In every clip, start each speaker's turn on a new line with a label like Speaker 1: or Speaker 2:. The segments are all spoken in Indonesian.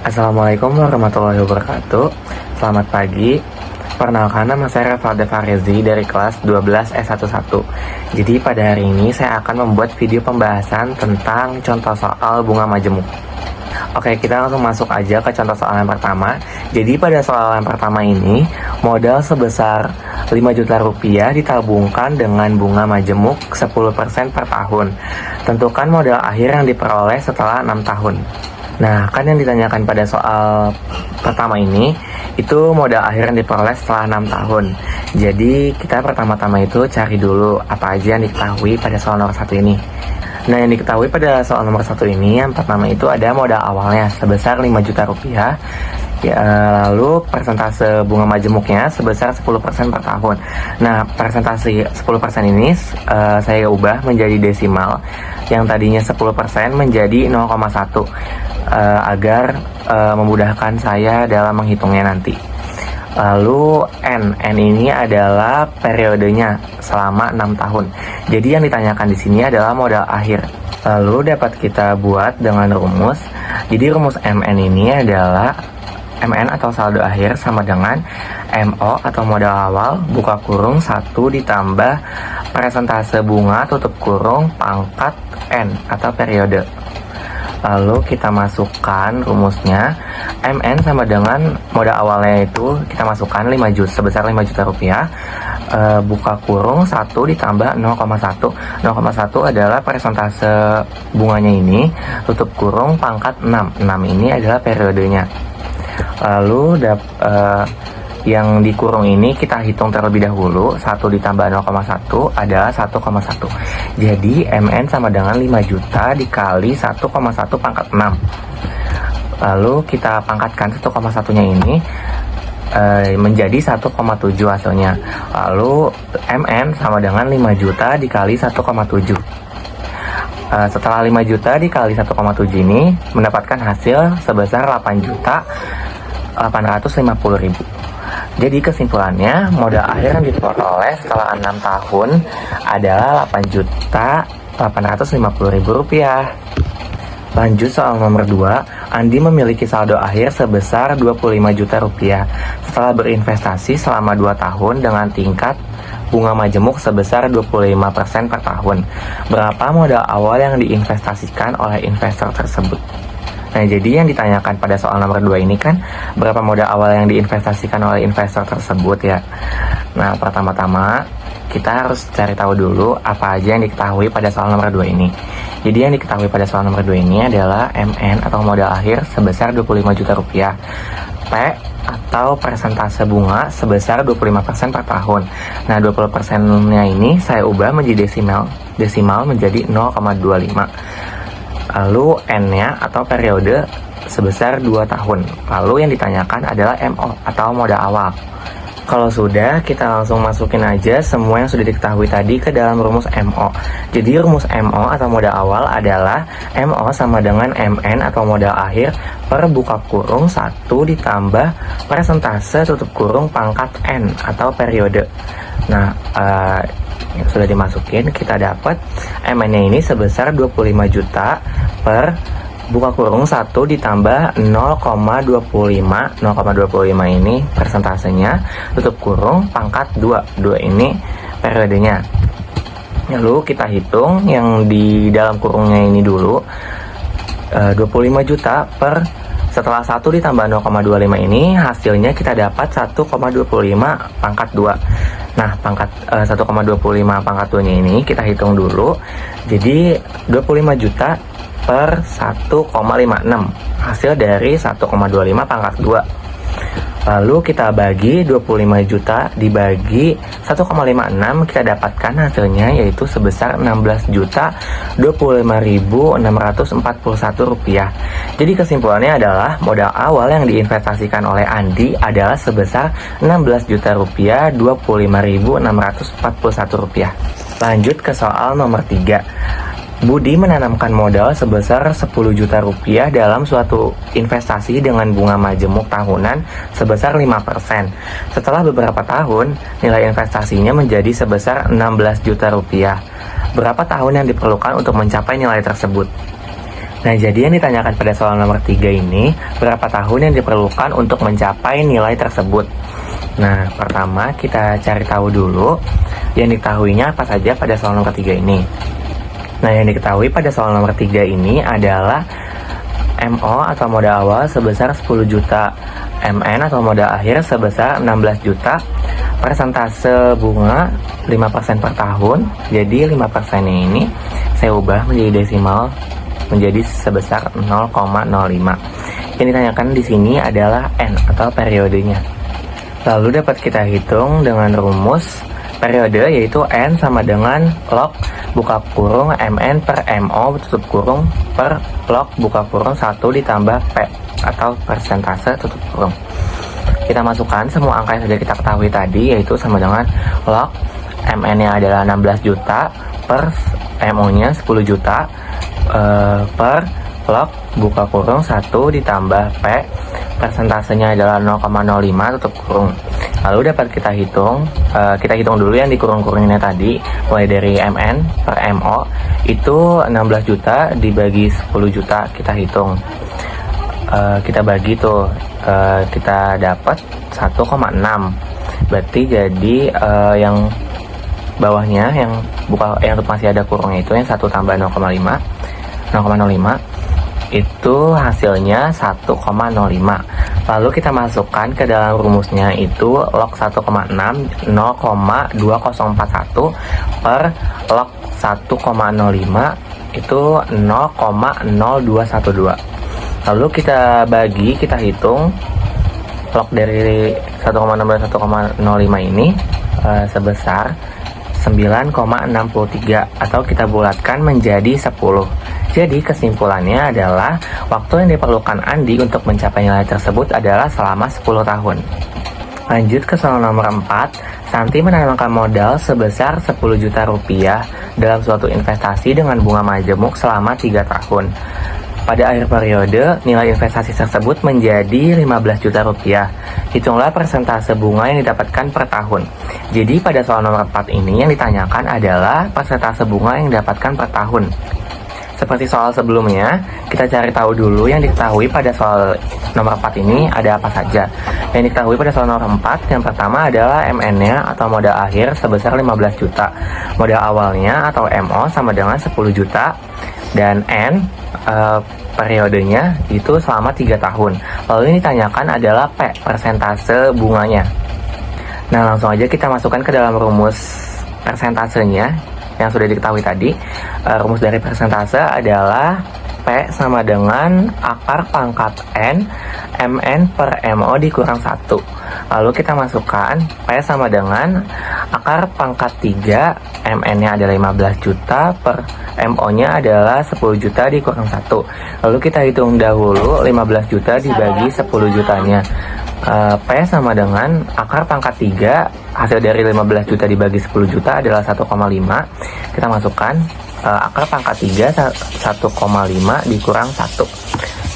Speaker 1: Assalamualaikum warahmatullahi wabarakatuh. Selamat pagi. Perkenalkan, nama saya Rafael Devarezi dari kelas 12 S11. Jadi pada hari ini saya akan membuat video pembahasan tentang contoh soal bunga majemuk. Oke, kita langsung masuk aja ke contoh soal yang pertama. Jadi pada soal yang pertama ini, modal sebesar 5 juta rupiah ditabungkan dengan bunga majemuk 10% per tahun. Tentukan modal akhir yang diperoleh setelah 6 tahun. Nah, kan yang ditanyakan pada soal pertama ini, itu modal akhir yang diperoleh setelah 6 tahun. Jadi, kita pertama-tama itu cari dulu apa aja yang diketahui pada soal nomor 1 ini. Nah, yang diketahui pada soal nomor 1 ini, yang pertama itu ada modal awalnya sebesar 5 juta rupiah. Ya, lalu persentase bunga majemuknya sebesar 10% per tahun. Nah, persentase 10% ini saya ubah menjadi desimal. Yang tadinya 10% menjadi 0,1 agar memudahkan saya dalam menghitungnya nanti. Lalu N ini adalah periodenya selama 6 tahun. Jadi yang ditanyakan di sini adalah modal akhir. Lalu dapat kita buat dengan rumus. Jadi rumus MN ini adalah MN atau saldo akhir sama dengan MO atau modal awal buka kurung 1 ditambah persentase bunga tutup kurung pangkat N atau periode. Lalu kita masukkan rumusnya. MN sama dengan modal awalnya itu kita masukkan 5 juta sebesar 5 juta rupiah, buka kurung 1 ditambah 0,1. 0,1 adalah persentase bunganya ini, tutup kurung pangkat 6. 6 ini adalah periodenya. Lalu yang dikurung ini kita hitung terlebih dahulu. 1 ditambah 0,1 adalah 1,1. Jadi MN sama dengan 5 juta dikali 1,1 pangkat 6. Lalu kita pangkatkan 1,1 nya ini menjadi 1,7 hasilnya. Lalu MN sama dengan 5 juta dikali 1,7. Setelah 5 juta dikali 1,7 ini mendapatkan hasil sebesar 8.850.000. Jadi kesimpulannya, modal akhir yang diperoleh setelah 6 tahun adalah 8.850.000 rupiah. Lanjut soal nomor 2, Andi memiliki saldo akhir sebesar 25 juta rupiah setelah berinvestasi selama 2 tahun dengan tingkat bunga majemuk sebesar 25% per tahun. Berapa modal awal yang diinvestasikan oleh investor tersebut? Nah, jadi yang ditanyakan pada soal nomor 2 ini kan berapa modal awal yang diinvestasikan oleh investor tersebut ya. Nah, pertama-tama kita harus cari tahu dulu apa aja yang diketahui pada soal nomor 2 ini. Jadi yang diketahui pada soal nomor 2 ini adalah MN atau modal akhir sebesar 25 juta rupiah. P atau persentase bunga sebesar 25% per tahun. Nah, 20%-nya ini saya ubah menjadi desimal menjadi 0,25. Lalu N-nya atau periode sebesar 2 tahun. Lalu yang ditanyakan adalah MO atau modal awal. Kalau sudah, kita langsung masukin aja semua yang sudah diketahui tadi ke dalam rumus MO. Jadi rumus MO atau modal awal adalah MO sama dengan MN atau modal akhir per buka kurung 1 ditambah persentase tutup kurung pangkat N atau periode. Nah, yang sudah dimasukin, kita dapat MN-nya ini sebesar 25 juta per buka kurung 1 ditambah 0,25. 0,25 ini persentasenya, tutup kurung pangkat 2. 2 ini periodenya. Lalu kita hitung yang di dalam kurungnya ini dulu. 25 juta per setelah 1 ditambah 0,25 ini hasilnya kita dapat 1,25 pangkat 2. Nah, pangkat 1,25 pangkat 2 nya ini kita hitung dulu. Jadi 25 juta per 1,56 hasil dari 1,25 pangkat 2. Lalu kita bagi 25 juta dibagi 1,56, kita dapatkan hasilnya yaitu sebesar 16.025.641 rupiah. Jadi kesimpulannya adalah modal awal yang diinvestasikan oleh Andi adalah sebesar 16 juta rupiah 25.641 rupiah. Lanjut ke soal nomor 3. Budi menanamkan modal sebesar 10 juta rupiah dalam suatu investasi dengan bunga majemuk tahunan sebesar 5%. Setelah beberapa tahun, nilai investasinya menjadi sebesar 16 juta rupiah. Berapa tahun yang diperlukan untuk mencapai nilai tersebut? Nah, jadi yang ditanyakan pada soal nomor 3 ini, berapa tahun yang diperlukan untuk mencapai nilai tersebut? Nah, pertama kita cari tahu dulu yang diketahuinya apa saja pada soal nomor 3 ini. Nah, yang diketahui pada soal nomor 3 ini adalah MO atau modal awal sebesar 10 juta, MN atau modal akhir sebesar 16 juta, persentase bunga 5% per tahun. Jadi 5% ini saya ubah menjadi desimal menjadi sebesar 0,05. Yang ditanyakan di sini adalah N atau periodenya. Lalu dapat kita hitung dengan rumus periode, yaitu N sama dengan log buka kurung MN per MO tutup kurung per log buka kurung 1 ditambah P atau persentase tutup kurung. Kita masukkan semua angka yang sudah kita ketahui tadi, yaitu sama dengan log MN-nya adalah 16 juta per MO-nya 10 juta per log buka kurung 1 ditambah P, persentasenya adalah 0,05 tutup kurung. Lalu dapat kita hitung dulu yang dikurung-kurungnya tadi, mulai dari MN per MO itu 16 juta dibagi 10 juta, kita hitung. Kita bagi tuh, kita dapat 1,6. Berarti jadi yang bawahnya yang masih ada kurungnya itu yang 1 tambah 0,05 itu hasilnya 1,05. Lalu kita masukkan ke dalam rumusnya itu log 1,6 0,2041 per log 1,05 itu 0,0212. Lalu kita bagi, kita hitung log dari 1,6 dan 1,05 ini sebesar 9,63 atau kita bulatkan menjadi 10. Jadi kesimpulannya adalah waktu yang diperlukan Andi untuk mencapai nilai tersebut adalah selama 10 tahun. Lanjut ke soal nomor 4, Santi menanamkan modal sebesar 10 juta rupiah dalam suatu investasi dengan bunga majemuk selama 3 tahun. Pada akhir periode, nilai investasi tersebut menjadi 15 juta rupiah. Hitunglah persentase bunga yang didapatkan per tahun. Jadi pada soal nomor 4 ini yang ditanyakan adalah persentase bunga yang didapatkan per tahun. Seperti soal sebelumnya, kita cari tahu dulu yang diketahui pada soal nomor 4 ini ada apa saja. Yang diketahui pada soal nomor 4, yang pertama adalah MN-nya atau modal akhir sebesar 15 juta. Modal awalnya atau MO sama dengan 10 juta. Dan N, periodenya itu selama 3 tahun. Lalu yang ditanyakan adalah P, persentase bunganya. Nah, langsung aja kita masukkan ke dalam rumus persentasenya yang sudah diketahui tadi. Rumus dari persentase adalah P sama dengan akar pangkat N MN per MO dikurang 1. Lalu kita masukkan P sama dengan akar pangkat 3, MN-nya adalah 15 juta per MO-nya adalah 10 juta dikurang 1. Lalu kita hitung dahulu 15 juta dibagi 10 jutanya. P sama dengan akar pangkat 3, hasil dari 15 juta dibagi 10 juta adalah 1,5. Kita masukkan akar pangkat 3 1,5 dikurang 1.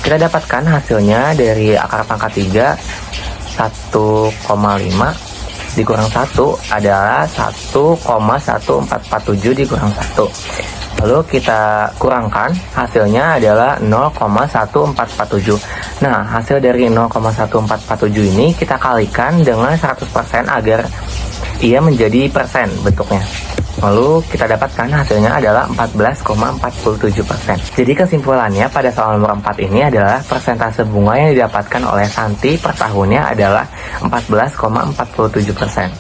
Speaker 1: Kita dapatkan hasilnya dari akar pangkat 3 1,5 dikurang 1 adalah 1,1447 dikurang 1. Lalu kita kurangkan, hasilnya adalah 0,1447. Nah, hasil dari 0,1447 ini kita kalikan dengan 100% agar ia menjadi persen bentuknya. Lalu kita dapatkan hasilnya adalah 14,47%. Jadi kesimpulannya pada soal nomor 4 ini adalah persentase bunga yang didapatkan oleh Santi per tahunnya adalah 14,47%.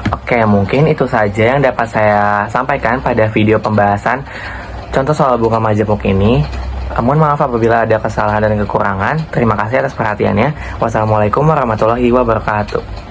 Speaker 1: Oke, mungkin itu saja yang dapat saya sampaikan pada video pembahasan contoh soal bunga majemuk ini. Mohon maaf apabila ada kesalahan dan kekurangan. Terima kasih atas perhatiannya. Wassalamualaikum warahmatullahi wabarakatuh.